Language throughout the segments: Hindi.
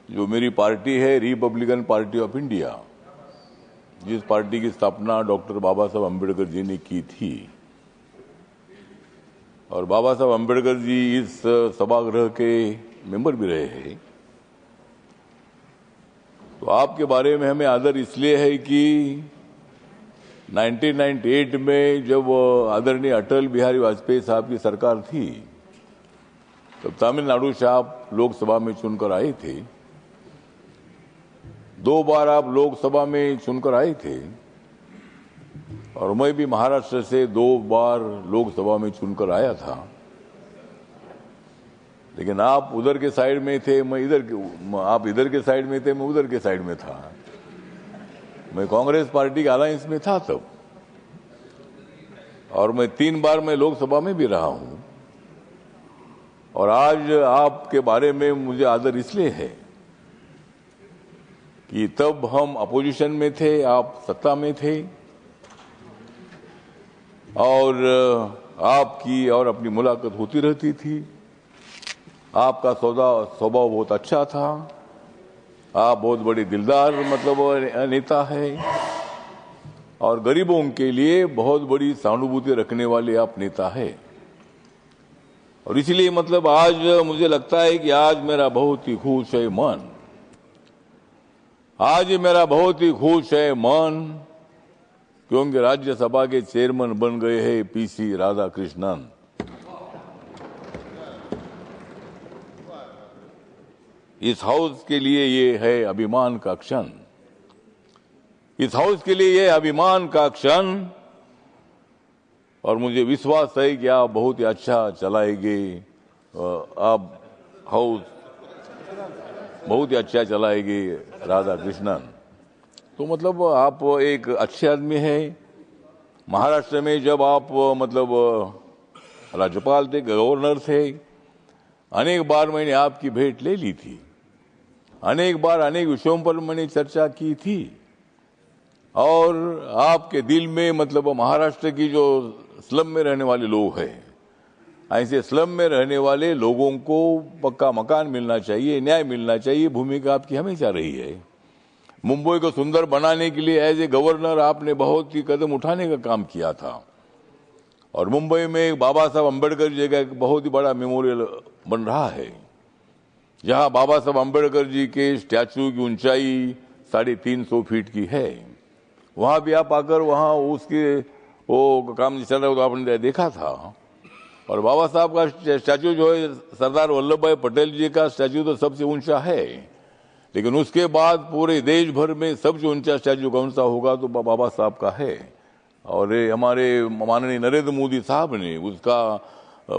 जो मेरी पार्टी है रिपब्लिकन पार्टी ऑफ इंडिया, जिस पार्टी की स्थापना डॉक्टर बाबा साहब अम्बेडकर जी ने की थी, और बाबा साहब अम्बेडकर जी इस सभागृह के मेंबर भी रहे हैं, तो आपके बारे में हमें आदर इसलिए है कि 1998 में जब आदरणीय अटल बिहारी वाजपेयी साहब की सरकार थी, तब तमिलनाडु से आप लोकसभा में चुनकर आए थे। 2 बार आप लोकसभा में चुनकर आए थे, और मैं भी महाराष्ट्र से 2 बार लोकसभा में चुनकर आया था। लेकिन आप उधर के साइड में थे, मैं इधर, आप इधर के साइड में थे, मैं उधर के साइड में था। मैं कांग्रेस पार्टी के अलायंस में था तब, और मैं 3 बार मैं लोकसभा में भी रहा हूं। और आज आपके बारे में मुझे आदर इसलिए है कि तब हम अपोजिशन में थे, आप सत्ता में थे, और आपकी और अपनी मुलाकात होती रहती थी। आपका स्वभाव बहुत अच्छा था। आप बहुत बड़े दिलदार नेता है, और गरीबों के लिए बहुत बड़ी सहानुभूति रखने वाले आप नेता है। और इसलिए आज मुझे लगता है कि आज मेरा बहुत ही खुश है मन, आज मेरा बहुत ही खुश है मन, क्योंकि राज्यसभा के चेयरमैन बन गए हैं पीसी राधाकृष्णन। इस हाउस के लिए ये है अभिमान का क्षण, इस हाउस के लिए ये अभिमान का क्षण, और मुझे विश्वास है कि आप बहुत ही अच्छा चलाएंगे। आप हाउस बहुत ही अच्छा चलाएंगे राधाकृष्णन। तो आप एक अच्छे आदमी है। महाराष्ट्र में जब आप राज्यपाल थे, गवर्नर थे, अनेक बार मैंने आपकी भेंट ले ली थी, अनेक बार अनेक विषयों पर मैंने चर्चा की थी। और आपके दिल में महाराष्ट्र की जो स्लम में रहने वाले लोग हैं, ऐसे स्लम में रहने वाले लोगों को पक्का मकान मिलना चाहिए, न्याय मिलना चाहिए, भूमिका आपकी हमेशा रही है। मुंबई को सुंदर बनाने के लिए एज ए गवर्नर आपने बहुत ही कदम उठाने का काम किया था, और मुंबई में बाबा साहब अम्बेडकर जी का एक बहुत ही बड़ा मेमोरियल बन रहा है, जहां बाबा साहब अम्बेडकर जी के स्टैचू की ऊंचाई 350 फीट की है। वहां भी आप आकर वहां उसके वो काम चल रहा, तो आपने देखा था। और बाबा साहब का स्टैचू जो है, सरदार वल्लभ भाई पटेल जी का स्टैचू तो सबसे ऊंचा है, लेकिन उसके बाद पूरे देश भर में सबसे ऊंचा स्टैचू कौन सा होगा, तो बाबा साहब का है। और हमारे माननीय नरेंद्र मोदी साहब ने उसका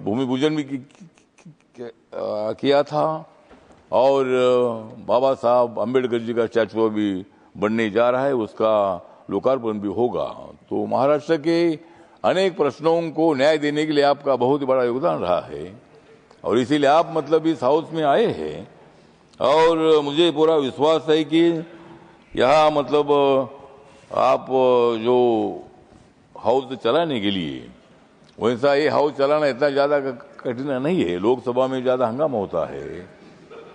भूमि पूजन भी किया था, और बाबा साहब अम्बेडकर जी का स्टैचू भी बनने जा रहा है, उसका लोकार्पण भी होगा। तो महाराष्ट्र के अनेक प्रश्नों को न्याय देने के लिए आपका बहुत ही बड़ा योगदान रहा है, और इसीलिए आप इस हाउस में आए हैं। और मुझे पूरा विश्वास है कि यहाँ आप जो हाउस चलाने के लिए, वैसा ये हाउस चलाना इतना ज्यादा कठिन नहीं है। लोकसभा में ज्यादा हंगामा होता है,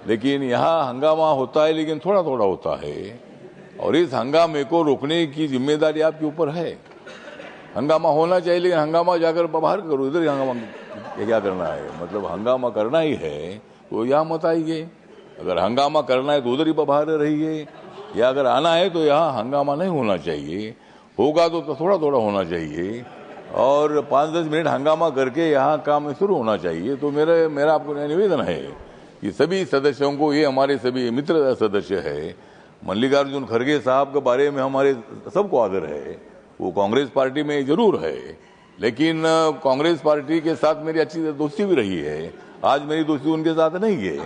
लेकिन यहाँ हंगामा होता है, लेकिन थोड़ा थोड़ा होता है, और इस हंगामे को रोकने की जिम्मेदारी आपके ऊपर है। हंगामा होना चाहिए, लेकिन हंगामा जाकर बाहर करो, इधर हंगामा क्या करना है। हंगामा करना ही है तो यहाँ मत आइए, अगर हंगामा करना है तो उधर ही बाहर रहिए, या अगर आना है तो यहाँ हंगामा नहीं होना चाहिए। होगा तो थोड़ा थोड़ा होना चाहिए, और 5-10 मिनट हंगामा करके यहाँ काम शुरू होना चाहिए। तो मेरा आपको निवेदन है कि सभी सदस्यों को, ये हमारे सभी मित्र सदस्य है, मल्लिकार्जुन खड़गे साहब के बारे में हमारे सबको आदर है। वो कांग्रेस पार्टी में जरूर है, लेकिन कांग्रेस पार्टी के साथ मेरी अच्छी दोस्ती भी रही है। आज मेरी दोस्ती उनके साथ नहीं है,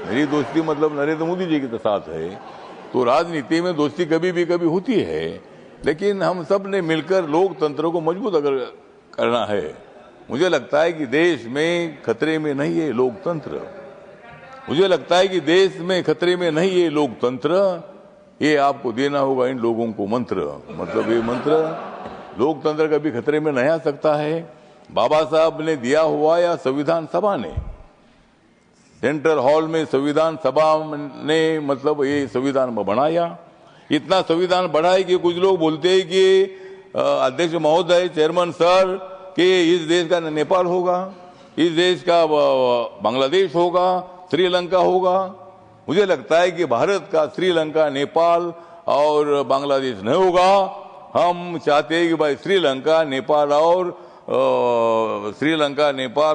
मेरी दोस्ती नरेंद्र मोदी जी के साथ है। तो राजनीति में दोस्ती कभी होती है, लेकिन हम सब ने मिलकर लोकतंत्र को मजबूत अगर करना है। मुझे लगता है कि देश में खतरे में नहीं है लोकतंत्र, मुझे लगता है कि देश में खतरे में नहीं है लोकतंत्र। ये आपको देना होगा इन लोगों को मंत्र, ये मंत्र, लोकतंत्र कभी खतरे में नहीं आ सकता है। बाबा साहब ने दिया हुआ या संविधान सभा ने सेंट्रल हॉल में संविधान सभा ने मतलब ये संविधान बनाया। इतना संविधान बढ़ा है कि कुछ लोग बोलते हैं कि अध्यक्ष महोदय, चेयरमैन सर, कि इस देश का नेपाल होगा, इस देश का बांग्लादेश होगा, श्रीलंका होगा। मुझे लगता है कि भारत का श्रीलंका, नेपाल और बांग्लादेश नहीं होगा। हम चाहते हैं कि भाई श्रीलंका, नेपाल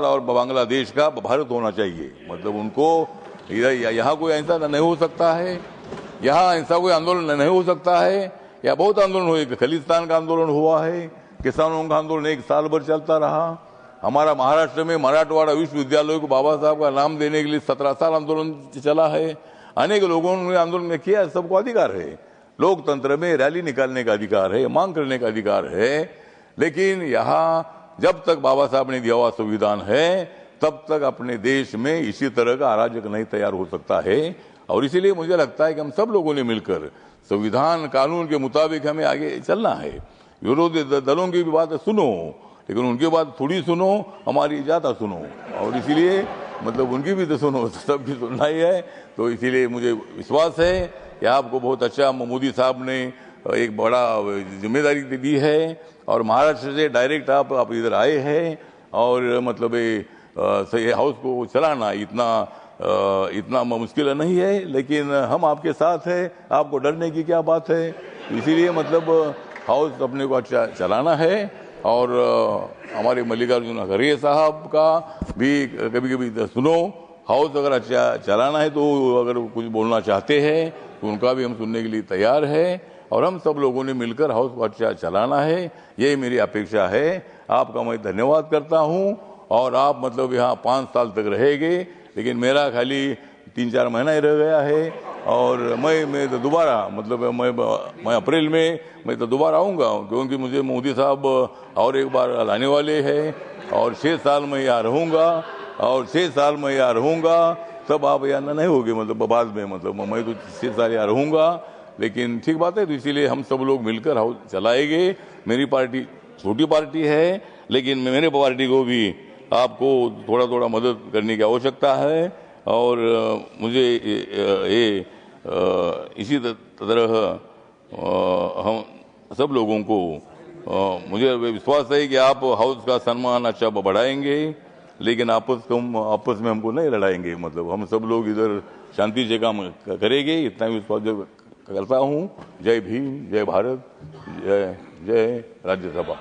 और बांग्लादेश का भारत होना चाहिए। मतलब उनको यहाँ कोई ऐसा नहीं हो सकता है, यहाँ ऐसा कोई आंदोलन नहीं हो सकता है। या बहुत आंदोलन हुए, खालिस्तान का आंदोलन हुआ है, किसानों का आंदोलन 1 साल भर चलता रहा। हमारा महाराष्ट्र में मराठवाड़ा विश्वविद्यालय को बाबा साहब का नाम देने के लिए 17 साल आंदोलन चला है। अनेक लोगों ने आंदोलन में किया। सबको अधिकार है, लोकतंत्र में रैली निकालने का अधिकार है, मांग करने का अधिकार है। लेकिन यहाँ जब तक बाबा साहब ने दिया हुआ संविधान है, तब तक अपने देश में इसी तरह का अराजक नहीं तैयार हो सकता है। और इसीलिए मुझे लगता है कि हम सब लोगों ने मिलकर संविधान कानून के मुताबिक हमें आगे चलना है। विरोधी दलों की भी बात सुनो, लेकिन उनकी बात थोड़ी सुनो, हमारी ज्यादा सुनो। और इसीलिए मतलब उनकी भी तो सुनो, सबकी सुनना ही है। तो इसीलिए मुझे विश्वास है कि आपको बहुत अच्छा मोदी साहब ने एक बड़ा जिम्मेदारी दी है। और महाराष्ट्र से डायरेक्ट आप इधर आए हैं। और मतलब ये हाउस को चलाना इतना मुश्किल नहीं है, लेकिन हम आपके साथ हैं। आपको डरने की क्या बात है? इसीलिए मतलब हाउस अपने को अच्छा चलाना है। और हमारे मल्लिकार्जुन खड़गे साहब का भी कभी कभी सुनो। हाउस अगर अच्छा चलाना है तो अगर कुछ बोलना चाहते हैं तो उनका भी हम सुनने के लिए तैयार है। और हम सब लोगों ने मिलकर हाउस को अच्छा चलाना है, यही मेरी अपेक्षा है। आपका मैं धन्यवाद करता हूं। और आप मतलब यहाँ 5 साल तक रहेंगे, लेकिन मेरा खाली 3-4 महीना ही रह गया है। और मैं तो दोबारा मतलब मैं अप्रैल में मैं तो दोबारा आऊँगा, क्योंकि मुझे मोदी साहब और एक बार लाने वाले हैं। और 6 साल में यहाँ रहूँगा, और 6 साल में यहाँ रहूँगा। तब आप यहाँ नहीं होगे, मतलब बाद में मतलब मैं तो 6 साल यहाँ रहूँगा। लेकिन ठीक बात है, तो इसीलिए हम सब लोग मिलकर हाउस चलाएंगे। मेरी पार्टी छोटी पार्टी है, लेकिन मेरे पार्टी को भी आपको थोड़ा थोड़ा मदद करने की आवश्यकता है। और मुझे इसी तरह हम सब लोगों को मुझे विश्वास है कि आप हाउस का सम्मान अच्छा बढ़ाएंगे, लेकिन आपस में हमको नहीं लड़ाएंगे। मतलब हम सब लोग इधर शांति से काम करेंगे, इतना विश्वास करता हूँ। जय भीम, जय भारत, जय राज्यसभा।